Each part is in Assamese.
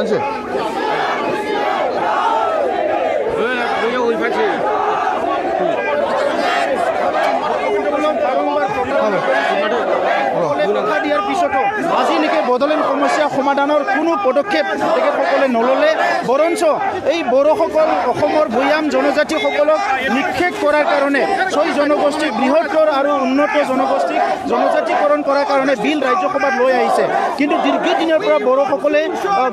আছে দিয়াৰ পিছতো আজিলৈকে বড়োলেণ্ড সমস্যা সমাধানৰ কোনো পদক্ষেপ তেখেতসকলে নল'লে বৰঞ্চ এই বড়োসকল অসমৰ ভৈয়াম জনজাতিসকলক নিক্ষেপ কৰাৰ কাৰণে 6 জনগোষ্ঠীক বৃহত্তৰ আৰু উন্নত জনগোষ্ঠীক জনজাতিকৰণ কৰাৰ কাৰণে বিল ৰাজ্যসভাত লৈ আহিছে কিন্তু দীৰ্ঘদিনৰ পৰা বড়োসকলে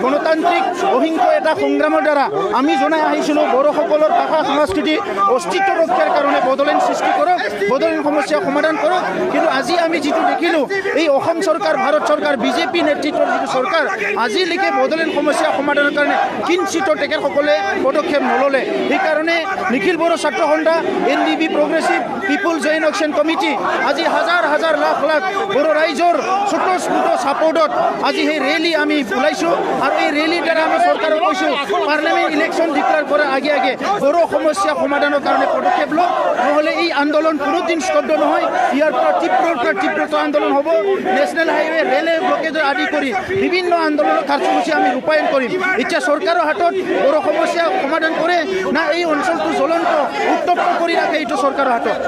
গণতান্ত্ৰিক অহিংস এটা সংগ্ৰামৰ দ্বাৰা আমি জনাই আহিছিলোঁ বড়োসকলৰ ভাষা সংস্কৃতি অস্তিত্ব ৰক্ষাৰ কাৰণে বড়োলেণ্ড সৃষ্টি কৰক বড়োলেণ্ড সমস্যা সমাধান কৰক কিন্তু আজি আমি যিটো দেখিলোঁ এই অসম চৰকাৰ ভাৰত চৰকাৰ বিজেপি নেতৃত্বৰ যিটো চৰকাৰ আজিলৈকে বড়োলেণ্ড সমস্যা সমাধানৰ কাৰণে কিঞ্চিত তেখেতসকলে পদক্ষেপ নল'লে সেইকাৰণে নিখিল বড়ো ছাত্ৰ সন্থা NDB প্ৰগ্ৰেছিভ পিপুল জইণ্ট একশ্যন কমিটি আজি হাজাৰ হাজাৰ লাখ লাখ বড়ো ৰাইজৰ স্বতঃস্ফূৰ্ত ছাপোৰ্টত আজি সেই ৰেলী আমি ওলাইছোঁ আৰু এই ৰেলীৰ দ্বাৰা আমি চৰকাৰক কৈছোঁ পাৰ্লিয়ামেণ্ট ইলেকশ্যন ডিক্লেয়াৰ কৰাৰ আগে আগে বড়ো সমস্যা সমাধানৰ কাৰণে পদক্ষেপ লওক নহ'লে এই আন্দোলন কোনোদিন স্তব্ধ নহয় ইয়াৰ পৰা তীব্ৰতৰ আন্দোলন হ'ব নেশ্যনেল হাইৱে ৰেলৱে ব্লকেজৰ আদি কৰি বিভিন্ন আন্দোলনৰ কাৰ্যসূচী আমি ৰূপায়ণ কৰিম এতিয়া চৰকাৰৰ হাতত বড়ো সমস্যা সমাধান কৰে না এই অঞ্চলটো জ্বলন্ত উত্তপ্ত কৰি ৰাখে এইটো চৰকাৰৰ হাতত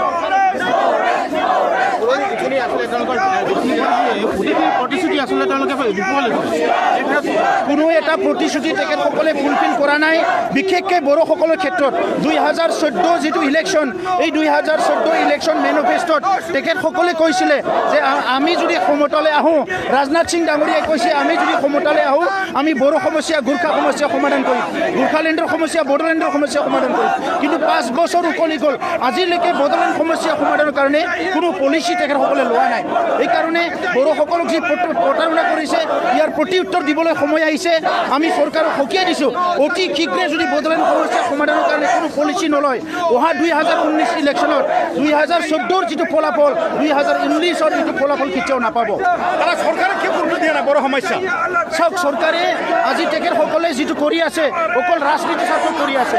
কোনো এটা প্ৰতিশ্ৰুতি তেখেতসকলে ফুলফিল কৰা নাই বিশেষকৈ বড়োসকলৰ ক্ষেত্ৰত 2014 যিটো ইলেকশ্যন এই 2014 ইলেকশ্যন মেনিফেষ্টত তেখেতসকলে কৈছিলে যে আমি যদি ক্ষমতালৈ আহোঁ ৰাজনাথ সিং ডাঙৰীয়াই কৈছে আমি যদি ক্ষমতালৈ আহোঁ আমি বড়ো সমস্যা গোৰ্খা সমস্যা সমাধান কৰিম গোৰ্খালেণ্ডৰ সমস্যা বড়োলেণ্ডৰ সমস্যা সমাধান কৰিম কিন্তু 5 বছৰ উকলি গ'ল আজিলৈকে বড়োলেণ্ড সমস্যা সমাধানৰ কাৰণে কোনো পলিচি তেখেতসকলে লোৱা নাই এইকাৰণে বড়োসকলক যি প্ৰতাৰণা কৰিছে ইয়াৰ প্ৰতি উত্তৰ দিবলৈ সময় আহিছে আমি চৰকাৰক সকীয়াই দিছোঁ অতি শীঘ্ৰে যদি বড়োলেণ্ড সমস্যা সমাধানৰ কাৰণে কোনো পলিচি নলয় অহা 2019 ইলেকশ্যনত 2014 যিটো ফলাফল 2019ৰ যিটো ফলাফল কেতিয়াও নাপাব আৰু চৰকাৰে কিয় গুৰুত্ব দিয়া নাই বড়ো সমস্যা চাওক চৰকাৰে আজি তেখেতসকলে যিটো কৰি আছে অকল ৰাজনীতি স্বাৰ্থত কৰি আছে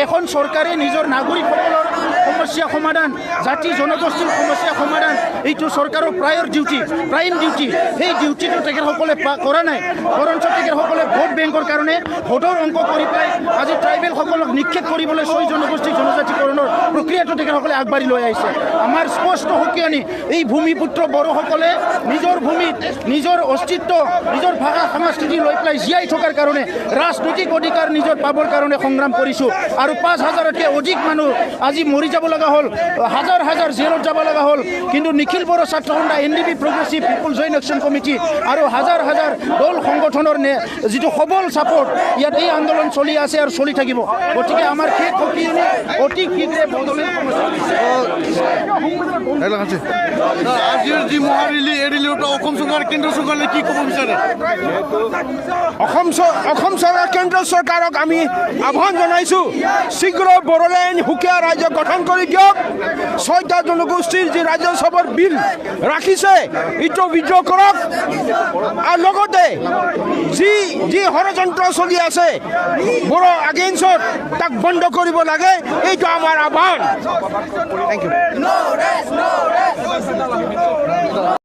এখন চৰকাৰে নিজৰ নাগৰিকসকলৰ সমস্যা সমাধান জাতি জনগোষ্ঠীৰ সমস্যা সমাধান এইটো চৰকাৰৰ প্ৰাইম ডিউটি সেই ডিউটিটো তেখেতসকলে কৰা নাই বৰঞ্চ তেখেতসকলে ভোট বেংকৰ কাৰণে ভোটৰ অংক কৰি পেলাই আজি ট্ৰাইবেলসকলক নিক্ষেপ কৰিবলৈ 6 জনগোষ্ঠী জনজাতিকৰণৰ প্ৰক্ৰিয়াটো তেখেতসকলে আগবাঢ়ি লৈ আহিছে আমাৰ স্পষ্ট সকিয়নি এই ভূমিপুত্ৰ বড়োসকলে নিজৰ ভূমিত নিজৰ অস্তিত্ব নিজৰ ভাষা সংস্কৃতি লৈ পেলাই জীয়াই থকাৰ কাৰণে ৰাজনৈতিক অধিকাৰ নিজৰ পাবৰ কাৰণে সংগ্ৰাম কৰিছোঁ আৰু 5,000তকৈ অধিক মানুহ আজি মৰি যাব লগা হ'ল হাজাৰ হাজাৰ জেলত যাব লগা হ'ল কিন্তু নিখিল বড়ো ছাত্ৰ সন্থা NDB প্ৰগ্ৰেছিভ পিপুল জইণ্ট একশ্যন কমিটি আৰু হাজাৰ হাজাৰ দল সংগঠনৰ যিটো সবল ছাপোৰ্ট ইয়াত এই আন্দোলন চলি আছে আৰু চলি থাকিব গতিকে আমাৰ শেষ সকিয়নি অতি শীঘ্ৰে বড়োলেণ্ড আজিৰ যি মহাৰেলী এই ৰেলীত অসম চৰকাৰ কেন্দ্ৰ চৰকাৰে কি ক'ব বিচাৰে অসম চৰকাৰ কেন্দ্ৰ চৰকাৰক আমি আহ্বান জনাইছোঁ শীঘ্ৰ বড়োলেণ্ড সুকীয়া ৰাজ্য গঠন কৰি দিয়ক 6টা জনগোষ্ঠীৰ যি ৰাজ্যসভাৰ বিল ৰাখিছে এইটো বিদ্ৰোহ কৰক আৰু লগতে যি ষড়যন্ত্ৰ চলি আছে বড়ো আগেইনষ্টত তাক বন্ধ কৰিব লাগে এইটো আমাৰ আহ্বান। Thank U